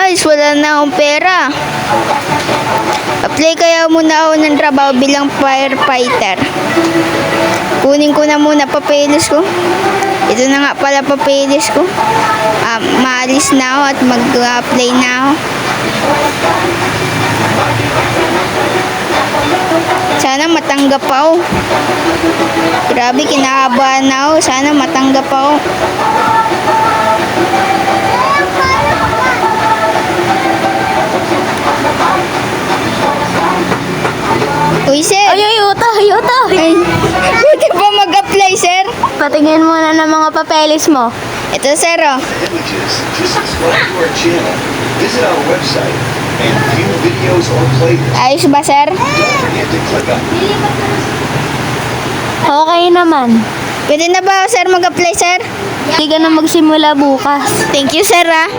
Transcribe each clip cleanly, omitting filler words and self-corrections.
Ay, wala na akong pera. Apply kaya muna ako ng trabaho bilang firefighter. Kunin ko na muna papeles ko. Ito na nga pala papeles ko. Maalis na ako at mag-apply na ako. Sana matanggap ako. Grabe, kinakabahan ako. Sana matanggap ako. Uy, sir! Ay, uta! Ay, buti pa mag-apply, sir. Patingin muna ng mga papeles mo. Ito, sir, oh. Images to subscribe to our channel. Visit our website and view videos or playlists. Ayos ba, sir? Don't forget to click on Okay naman. Pwede na ba, sir, mag-apply, sir? Hindi ka na magsimula bukas. Thank you, sir, ah.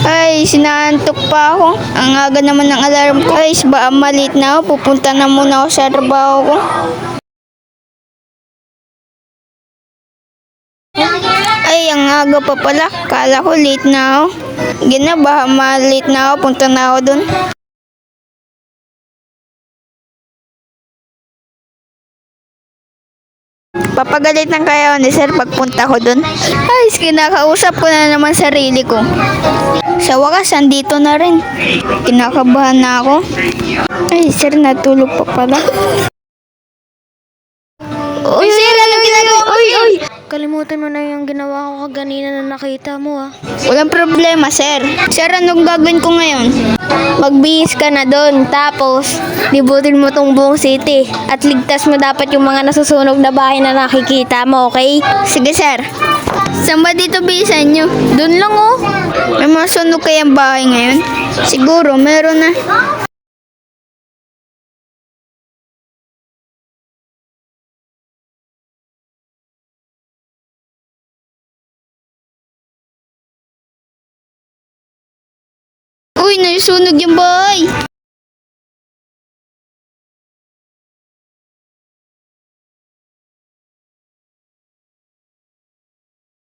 Ay, sinantok pa ako. Ang aga naman ng alarm ko. Ay, ba malit na ako. Pupunta na muna ako sa trabaho ko. Ay, ang aga pa pala. Kala ko late na ako. Gina, baka malit na ako. Punta na ako dun. Papagalitan kaya ako ni sir pagpunta ko dun. Ay, kinakausap ko na naman sarili ko. Sa wakas, andito na rin. Kinakabahan na ako. Ay, sir, natulog pa pala. Uy, sir, ano ginagawa mo? Uy! Kalimutan mo na yung ginawa ko kaganina na nakita mo, ah. Walang problema, sir. Sir, anong gagawin ko ngayon? Magbihis ka na doon. Tapos, libutin mo tong buong city. At ligtas mo dapat yung mga nasusunog na bahay na nakikita mo, okay? Sige, sir. Saan ba dito bisan nyo? Doon lang, oh. May mga sunog kayang bahay ngayon? Siguro, meron na. Uy, nasusunog yung bahay.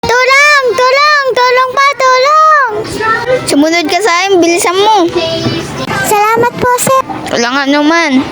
Tulong! Tulong! Tulong pa! Tulong! Sumunod ka sa akin, bilisan mo. Salamat po, sir. Wala nga naman.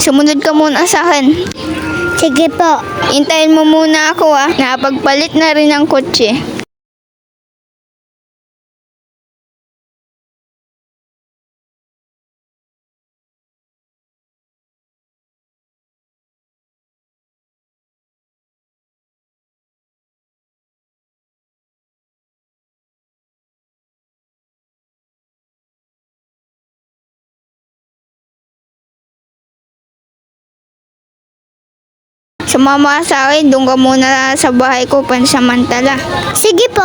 Sumunod ka muna sa akin. Sige po. Hintayin mo muna ako, ah. Nakapagpalit na rin ng kotse. Sumama ka sa akin, doon ka muna sa bahay ko pansamantala. Sige po.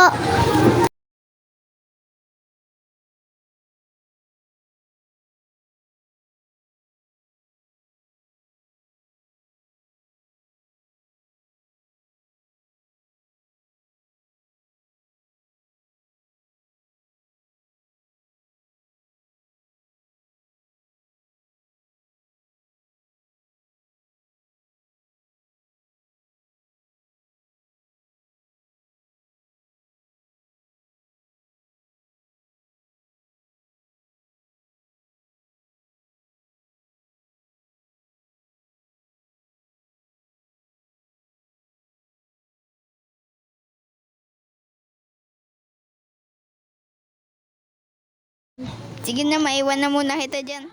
Sige na, maiwan na muna kita dyan.